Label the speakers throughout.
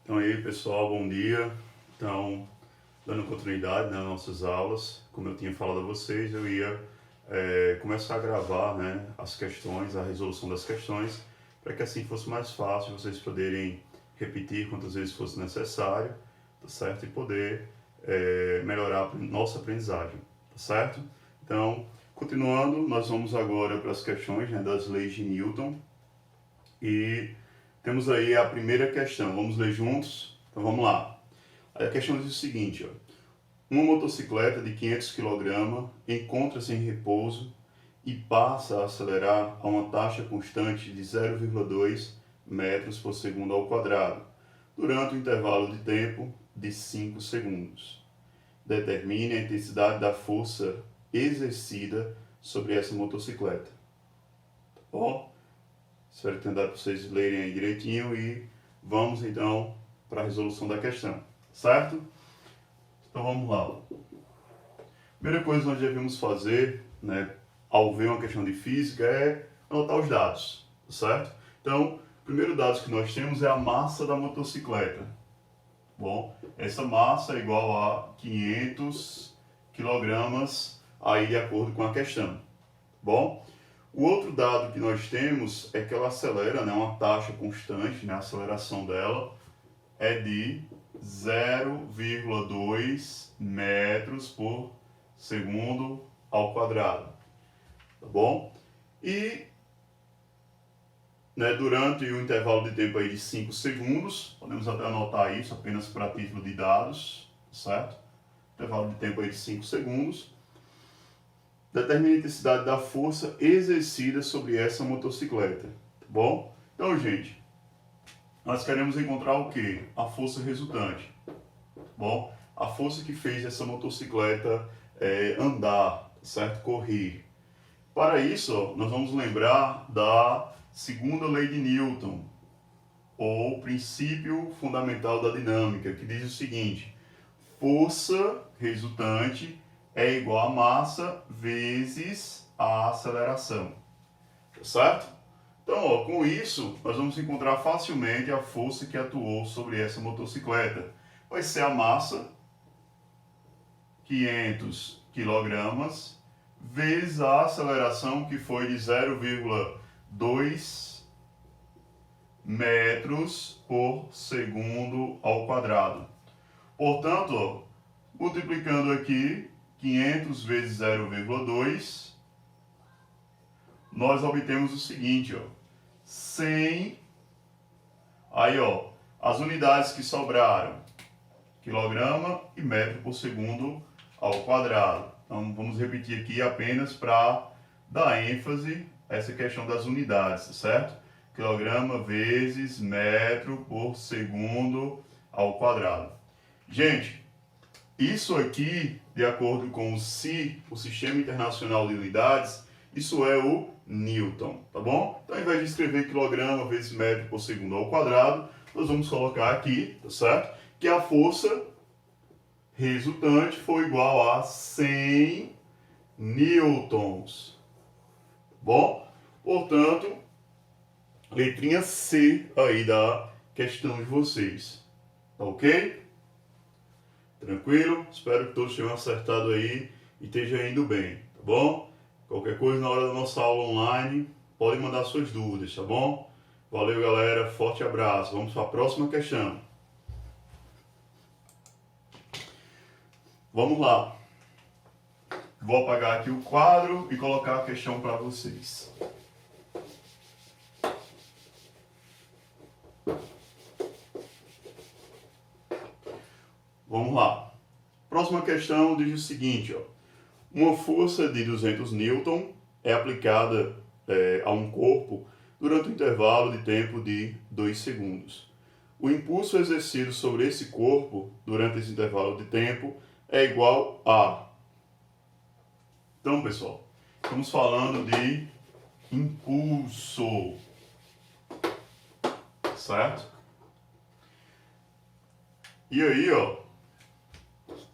Speaker 1: Então aí pessoal, bom dia. Então, dando continuidade nas nossas aulas, como eu tinha falado a vocês, eu ia começar a gravar, né, as questões, a resolução das questões, para que assim fosse mais fácil vocês poderem repetir quantas vezes fosse necessário, tá certo? E poder melhorar a nossa aprendizagem, tá certo? Então, continuando, nós vamos agora para as questões, né, das leis de Newton. E temos aí a primeira questão. Vamos ler juntos? Então vamos lá. A questão diz o seguinte, ó. Uma motocicleta de 500 kg encontra-se em repouso e passa a acelerar a uma taxa constante de 0,2 metros por segundo ao quadrado, durante um intervalo de tempo de 5 segundos. Determine a intensidade da força exercida sobre essa motocicleta. Tá bom? Espero que tenha dado para vocês lerem aí direitinho e vamos então para a resolução da questão, certo? Então vamos lá. Primeira coisa que nós devemos fazer, né, ao ver uma questão de física é anotar os dados, certo? Então, o primeiro dado que nós temos é a massa da motocicleta. Bom, essa massa é igual a 500 kg aí de acordo com a questão. Bom, o outro dado que nós temos é que ela acelera, né, uma taxa constante, né, a aceleração dela é de 0,2 metros por segundo ao quadrado, tá bom? E durante o intervalo de tempo aí de 5 segundos, podemos até anotar isso apenas para título de dados, certo? Intervalo de tempo aí de 5 segundos. Determine a intensidade da força exercida sobre essa motocicleta, tá bom? Então, gente, nós queremos encontrar o quê? A força resultante, tá bom? A força que fez essa motocicleta andar, certo? Correr. Para isso, ó, nós vamos lembrar da segunda lei de Newton, ou princípio fundamental da dinâmica, que diz o seguinte: força resultante é igual a massa vezes a aceleração, certo? Então, ó, com isso, nós vamos encontrar facilmente a força que atuou sobre essa motocicleta. Vai ser a massa, 500 kg, vezes a aceleração, que foi de 0,2 metros por segundo ao quadrado. Portanto, ó, multiplicando aqui 500 vezes 0,2, nós obtemos o seguinte, ó, 100, aí ó, as unidades que sobraram, quilograma e metro por segundo ao quadrado. Então vamos repetir aqui apenas para dar ênfase a essa questão das unidades, certo? Quilograma vezes metro por segundo ao quadrado. Gente, isso aqui, de acordo com o SI, o Sistema Internacional de Unidades, isso é o Newton, tá bom? Então, ao invés de escrever quilograma vezes metro por segundo ao quadrado, nós vamos colocar aqui, tá certo? Que a força resultante foi igual a 100 newtons, tá bom? Portanto, letrinha C aí da questão de vocês, tá ok? Tranquilo? Espero que todos tenham acertado aí e esteja indo bem, tá bom? Qualquer coisa na hora da nossa aula online, pode mandar suas dúvidas, tá bom? Valeu, galera. Forte abraço. Vamos para a próxima questão. Vamos lá. Vou apagar aqui o quadro e colocar a questão para vocês. Vamos lá. Próxima questão diz o seguinte, ó. Uma força de 200 newton é aplicada a um corpo durante um intervalo de tempo de 2 segundos. O impulso exercido sobre esse corpo durante esse intervalo de tempo é igual a... Então, pessoal, estamos falando de impulso, certo? E aí, ó,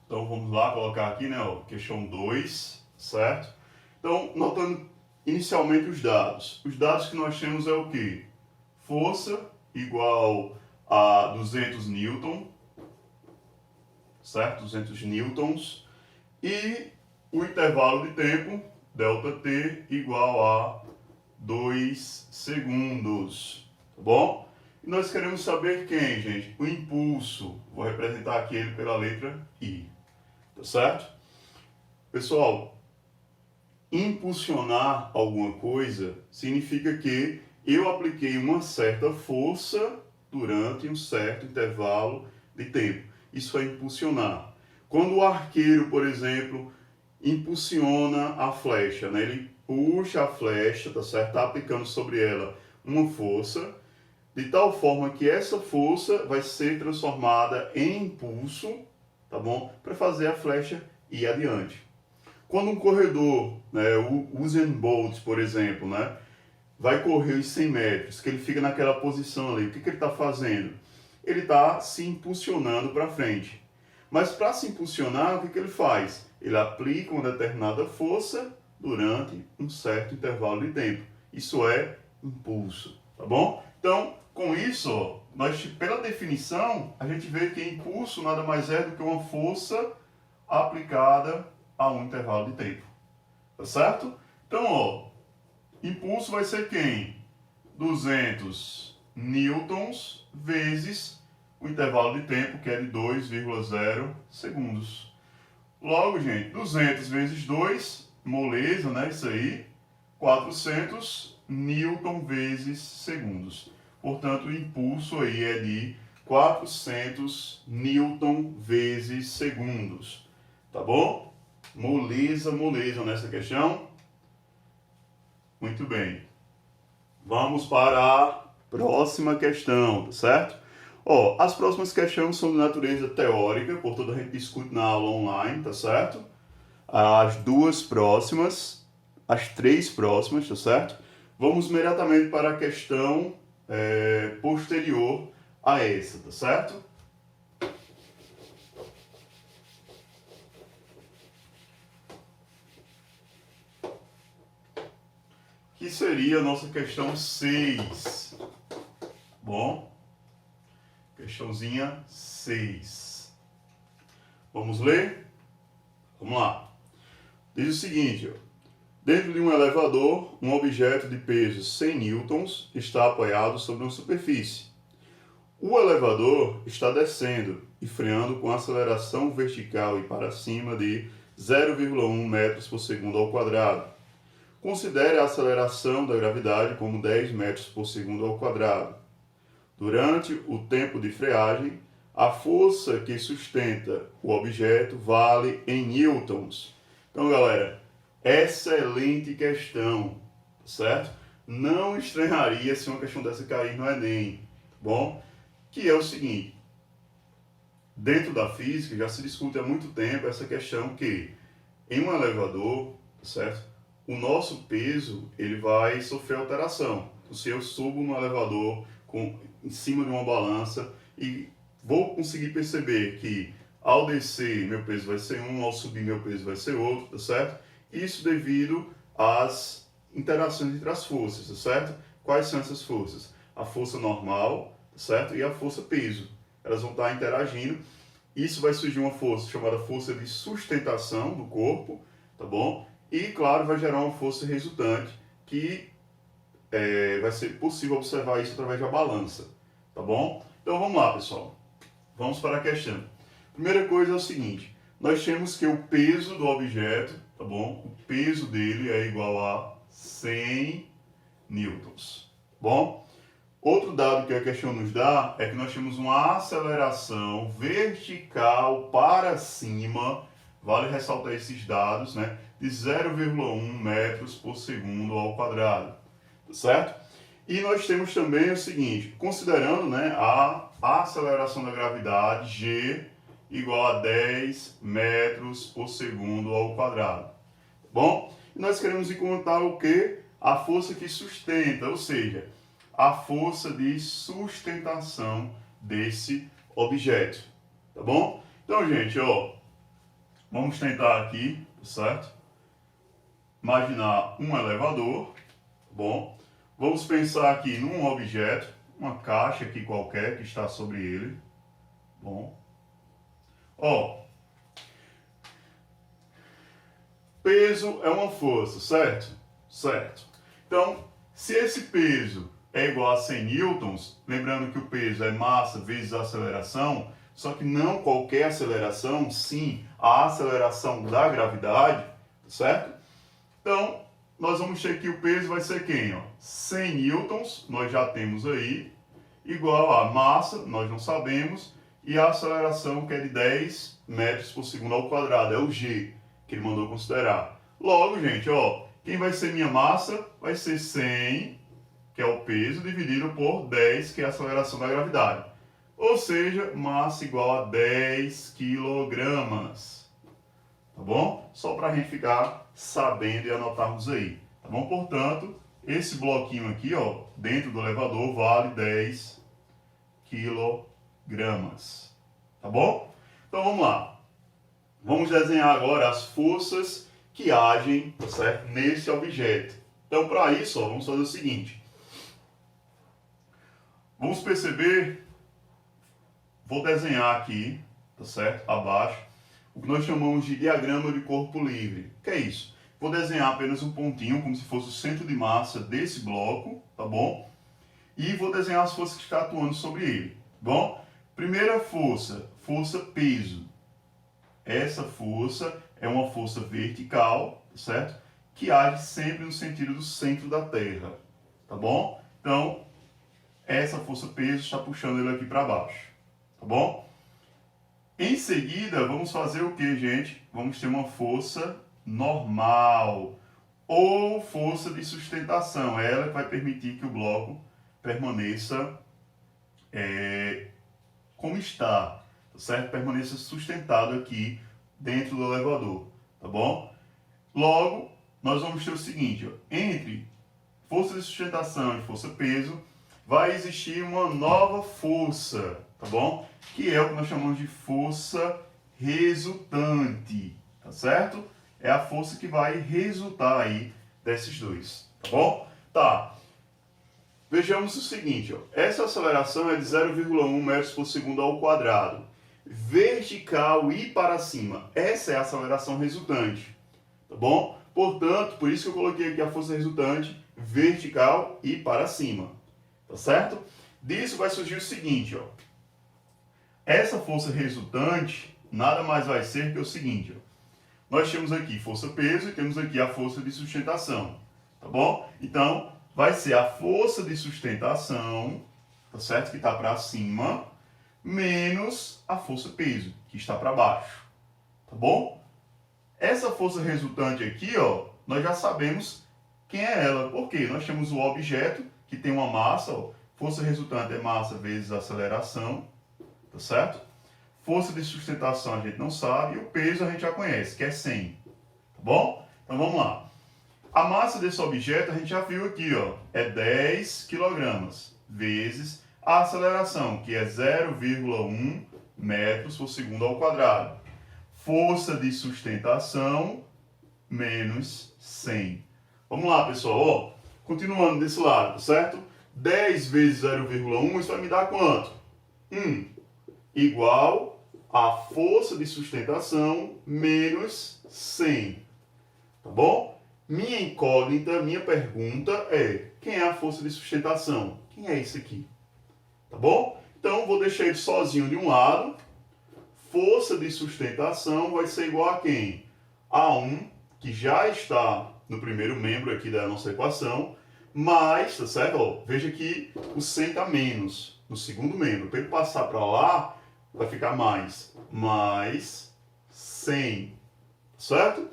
Speaker 1: então vamos lá colocar aqui, né, ó, questão 2, certo? Então, notando inicialmente os dados. Os dados que nós temos é o quê? Força igual a 200 newton, certo? 200 newtons. E o intervalo de tempo, ΔT, igual a 2 segundos, tá bom? E nós queremos saber quem, gente? O impulso. Vou representar aqui ele pela letra I, tá certo? Pessoal, impulsionar alguma coisa significa que eu apliquei uma certa força durante um certo intervalo de tempo. Isso é impulsionar. Quando o arqueiro, por exemplo, impulsiona a flecha, né? Ele puxa a flecha, tá certo? Tá aplicando sobre ela uma força, de tal forma que essa força vai ser transformada em impulso, tá bom? Para fazer a flecha ir adiante. Quando um corredor, né, o Usain Bolt, por exemplo, né, vai correr os 100 metros, que ele fica naquela posição ali, o que ele está fazendo? Ele está se impulsionando para frente. Mas para se impulsionar, o que ele faz? Ele aplica uma determinada força durante um certo intervalo de tempo. Isso é impulso, tá bom? Então, com isso, ó, nós, pela definição, a gente vê que impulso nada mais é do que uma força aplicada a um intervalo de tempo, tá certo? Então, ó, impulso vai ser quem? 200 newtons vezes o intervalo de tempo, que é de 2,0 segundos. Logo, gente, 200 vezes 2, moleza, né? Isso aí, 400 newton vezes segundos. Portanto, o impulso aí é de 400 newton vezes segundos. Tá bom? Moleza, moleza nessa questão. Muito bem. Vamos para a próxima questão, tá certo? Ó, as próximas questões são de natureza teórica, portanto a gente discute na aula online, tá certo? As duas próximas, as três próximas, tá certo? Vamos imediatamente para a questão posterior a essa, tá certo? Que seria a nossa questão 6. Bom, questãozinha 6. Vamos ler? Vamos lá. Diz o seguinte, ó. Dentro de um elevador, um objeto de peso 100 newtons está apoiado sobre uma superfície. O elevador está descendo e freando com aceleração vertical e para cima de 0,1 metros por segundo ao quadrado. Considere a aceleração da gravidade como 10 metros por segundo ao quadrado. Durante o tempo de freagem, a força que sustenta o objeto vale em newtons. Então, galera, excelente questão, certo? Não estranharia se uma questão dessa cair no Enem, bom? Que é o seguinte, dentro da física já se discute há muito tempo essa questão que em um elevador, certo? O nosso peso ele vai sofrer alteração. Então, se eu subo no elevador em cima de uma balança e vou conseguir perceber que ao descer meu peso vai ser um, ao subir meu peso vai ser outro, tá certo? Isso devido às interações entre as forças, tá certo? Quais são essas forças? A força normal, tá certo? E a força peso. Elas vão estar interagindo. Isso vai surgir uma força chamada força de sustentação do corpo, tá bom? E, claro, vai gerar uma força resultante que vai ser possível observar isso através da balança, tá bom? Então vamos lá, pessoal. Vamos para a questão. Primeira coisa é o seguinte, nós temos que o peso do objeto, tá bom? O peso dele é igual a 100 newtons, tá bom? Outro dado que a questão nos dá é que nós temos uma aceleração vertical para cima, vale ressaltar esses dados, né? De 0,1 metros por segundo ao quadrado, tá certo? E nós temos também o seguinte, considerando, né, a aceleração da gravidade, G, igual a 10 metros por segundo ao quadrado, tá bom? E nós queremos encontrar o que? A força que sustenta, ou seja, a força de sustentação desse objeto, tá bom? Então, gente, ó, vamos tentar aqui, certo? Imaginar um elevador, bom? Vamos pensar aqui num objeto, uma caixa aqui qualquer que está sobre ele. Bom. Ó. Peso é uma força, certo? Certo. Então, se esse peso é igual a 100 newtons, lembrando que o peso é massa vezes a aceleração, só que não qualquer aceleração, sim a aceleração da gravidade, certo? Então, nós vamos ter que o peso vai ser quem? Ó? 100 newtons, nós já temos aí, igual a massa, nós não sabemos, e a aceleração que é de 10 metros por segundo ao quadrado, é o G, que ele mandou considerar. Logo, gente, ó, quem vai ser minha massa? Vai ser 100, que é o peso, dividido por 10, que é a aceleração da gravidade. Ou seja, massa igual a 10 quilogramas. Tá bom? Só para a gente ficar sabendo e anotarmos aí. Tá bom? Portanto, esse bloquinho aqui, ó, dentro do elevador, vale 10 quilogramas. Tá bom? Então, vamos lá. Vamos desenhar agora as forças que agem, tá certo, nesse objeto. Então, para isso, ó, vamos fazer o seguinte. Vamos perceber, vou desenhar aqui, tá certo, abaixo, o que nós chamamos de diagrama de corpo livre. O que é isso? Vou desenhar apenas um pontinho, como se fosse o centro de massa desse bloco, tá bom? E vou desenhar as forças que estão atuando sobre ele, tá bom? Primeira força, força peso. Essa força é uma força vertical, certo? Que age sempre no sentido do centro da Terra, tá bom? Então, essa força peso está puxando ele aqui para baixo, tá bom? Em seguida, vamos fazer o que, gente? Vamos ter uma força normal ou força de sustentação. Ela vai permitir que o bloco permaneça como está, tá certo? Permaneça sustentado aqui dentro do elevador, tá bom? Logo, nós vamos ter o seguinte, ó, entre força de sustentação e força peso, vai existir uma nova força, tá bom? Que é o que nós chamamos de força resultante, tá certo? É a força que vai resultar aí desses dois, tá bom? Tá. Vejamos o seguinte, ó. Essa aceleração é de 0,1 metros por segundo ao quadrado. Vertical e para cima. Essa é a aceleração resultante, tá bom? Portanto, por isso que eu coloquei aqui a força resultante vertical e para cima, tá certo? Disso vai surgir o seguinte, ó. Essa força resultante nada mais vai ser que o seguinte, ó. Nós temos aqui força-peso e temos aqui a força de sustentação, tá bom? Então, vai ser a força de sustentação, tá certo? Que está para cima, menos a força-peso, que está para baixo, tá bom? Essa força resultante aqui, ó, nós já sabemos quem é ela. Por quê? Nós temos o objeto, que tem uma massa, ó, força resultante é massa vezes aceleração, tá certo? Força de sustentação a gente não sabe, e o peso a gente já conhece, que é 100, tá bom? Então vamos lá. A massa desse objeto a gente já viu aqui, ó, é 10 kg, vezes a aceleração, que é 0,1 metros por segundo ao quadrado. Força de sustentação, menos 100. Vamos lá, pessoal, ó, continuando desse lado, certo? 10 vezes 0,1, isso vai me dar quanto? Igual a força de sustentação menos 100, tá bom? Minha incógnita, minha pergunta é, quem é a força de sustentação? Quem é esse aqui? Tá bom? Então, vou deixar ele sozinho de um lado. Força de sustentação vai ser igual a quem? A 1, que já está no primeiro membro aqui da nossa equação, mais, tá certo? Ó, veja que o 100 está menos no segundo membro. Para ele passar para lá, vai ficar mais 100, certo?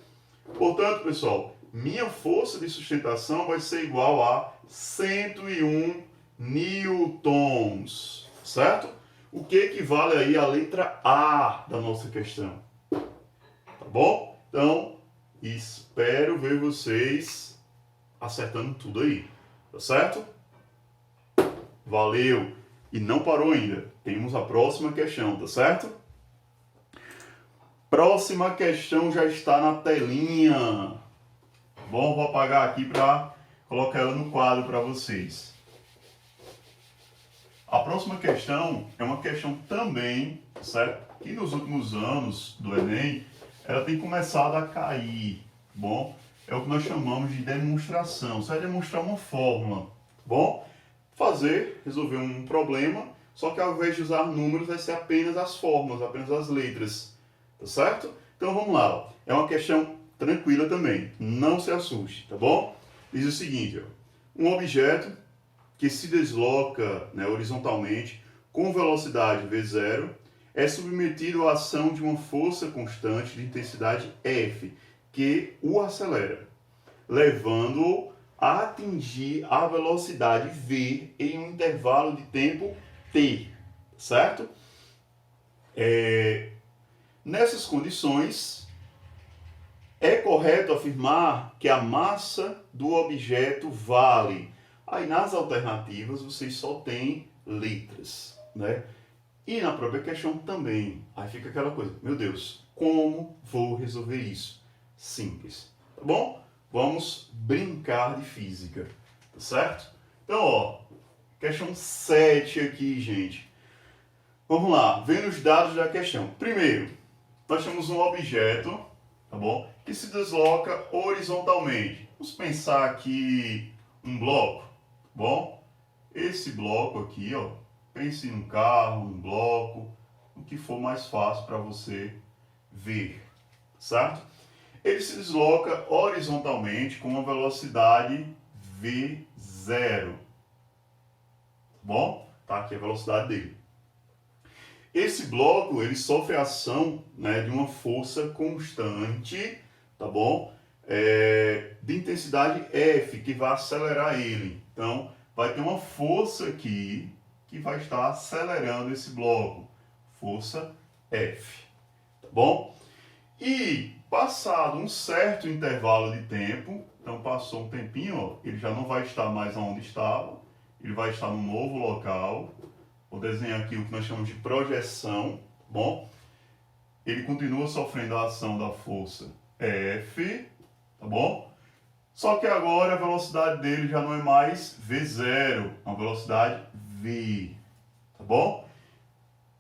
Speaker 1: Portanto, pessoal, minha força de sustentação vai ser igual a 101 newtons, certo? O que equivale aí à letra A da nossa questão, tá bom? Então, espero ver vocês acertando tudo aí, tá certo? Valeu! E não parou ainda, temos a próxima questão, tá certo? Próxima questão já está na telinha. Bom, vou apagar aqui para colocar ela no quadro para vocês. A próxima questão é uma questão também, certo? Que nos últimos anos do Enem, ela tem começado a cair, bom? É o que nós chamamos de demonstração. Você vai demonstrar uma fórmula, bom? Resolver um problema, só que ao invés de usar números, vai ser apenas as fórmulas, apenas as letras, tá certo? Então vamos lá, ó. É uma questão tranquila também, não se assuste, tá bom? Diz o seguinte, ó. Um objeto que se desloca, né, horizontalmente com velocidade v0 é submetido à ação de uma força constante de intensidade F, que o acelera, levando-o a atingir a velocidade v em um intervalo de tempo t, certo? Nessas condições, é correto afirmar que a massa do objeto vale. Aí nas alternativas vocês só têm letras, né? E na própria questão também. Aí fica aquela coisa, meu Deus, como vou resolver isso? Simples, tá bom? Vamos brincar de física, tá certo? Então, ó, questão 7 aqui, gente. Vamos lá, vendo os dados da questão. Primeiro, nós temos um objeto, tá bom? Que se desloca horizontalmente. Vamos pensar aqui um bloco, tá bom? Esse bloco aqui, ó, pense num carro, num bloco, o que for mais fácil para você ver, certo? Ele se desloca horizontalmente com uma velocidade v0, tá bom? Tá aqui a velocidade dele. Esse bloco, ele sofre a ação, né, de uma força constante, tá bom? De intensidade F, que vai acelerar ele. Então, vai ter uma força aqui que vai estar acelerando esse bloco. Força F, tá bom? E passado um certo intervalo de tempo, então passou um tempinho, ó, ele já não vai estar mais onde estava, ele vai estar num novo local. Vou desenhar aqui o que nós chamamos de projeção, bom? Ele continua sofrendo a ação da força F, tá bom? Só que agora a velocidade dele já não é mais V0, é uma velocidade V, tá bom?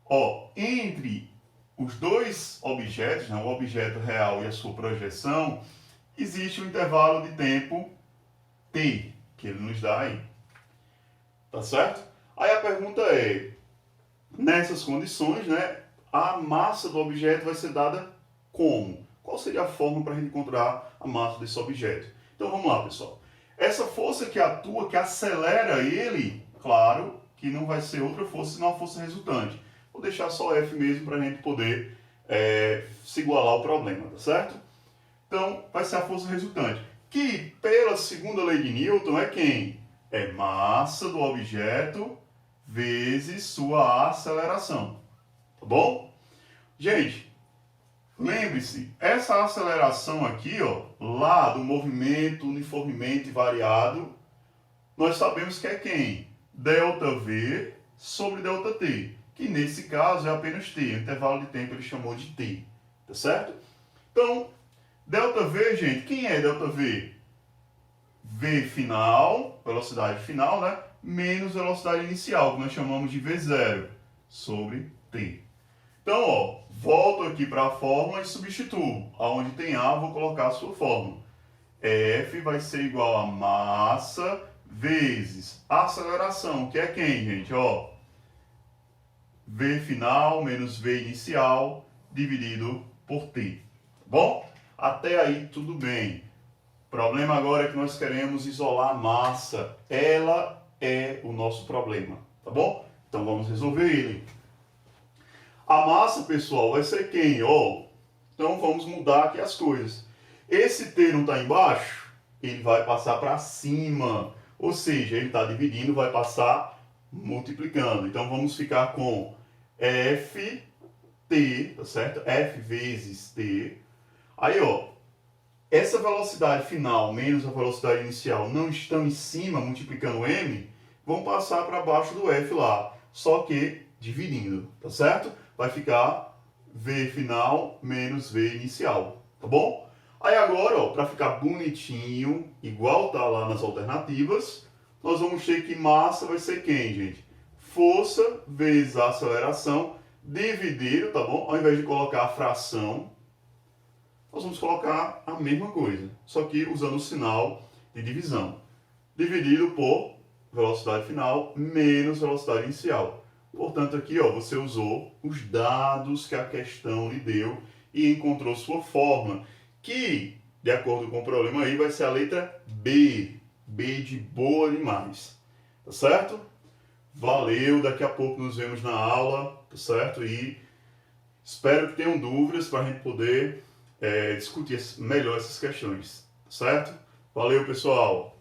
Speaker 1: Ó, entre os dois objetos, né, o objeto real e a sua projeção, existe um intervalo de tempo T, que ele nos dá aí, tá certo? Aí a pergunta é, nessas condições, né, a massa do objeto vai ser dada como? Qual seria a forma para a gente encontrar a massa desse objeto? Então vamos lá, pessoal. Essa força que atua, que acelera ele, claro que não vai ser outra força senão a força resultante. Vou deixar só F mesmo para a gente poder se igualar ao problema, tá certo? Então vai ser a força resultante, que pela segunda lei de Newton é quem? É massa do objeto vezes sua aceleração, tá bom? Gente, lembre-se, essa aceleração aqui, ó, lá do movimento uniformemente variado, nós sabemos que é quem? ΔV sobre ΔT, que nesse caso é apenas T, o intervalo de tempo ele chamou de T, tá certo? Então, ΔV, gente, quem é ΔV? V final, velocidade final, né? Menos velocidade inicial, que nós chamamos de V0, sobre T. Então, ó, volto aqui para a fórmula e substituo. Aonde tem A, vou colocar a sua fórmula. F vai ser igual a massa vezes a aceleração, que é quem, gente? Ó, V final menos V inicial dividido por T. Bom? Até aí tudo bem. O problema agora é que nós queremos isolar a massa. Ela é o nosso problema, tá bom? Então vamos resolver ele. A massa, pessoal, vai ser quem? Ó, então vamos mudar aqui as coisas. Esse T não está embaixo? Ele vai passar para cima. Ou seja, ele está dividindo, vai passar multiplicando. Então vamos ficar com Ft, tá certo? F vezes T. Aí, ó, essa velocidade final menos a velocidade inicial não estão em cima, multiplicando m, vão passar para baixo do F lá, só que dividindo, tá certo? Vai ficar V final menos V inicial, tá bom? Aí agora, ó, para ficar bonitinho, igual tá lá nas alternativas, nós vamos ter que massa vai ser quem, gente? força vezes a aceleração dividido, tá bom? Ao invés de colocar a fração, nós vamos colocar a mesma coisa, só que usando o sinal de divisão. Dividido por velocidade final menos velocidade inicial. Portanto, aqui ó, você usou os dados que a questão lhe deu e encontrou sua forma, que, de acordo com o problema aí, vai ser a letra B. B de boa demais. Tá certo? Valeu, daqui a pouco nos vemos na aula, tá certo? E espero que tenham dúvidas para a gente poder discutir melhor essas questões, tá certo? Valeu, pessoal!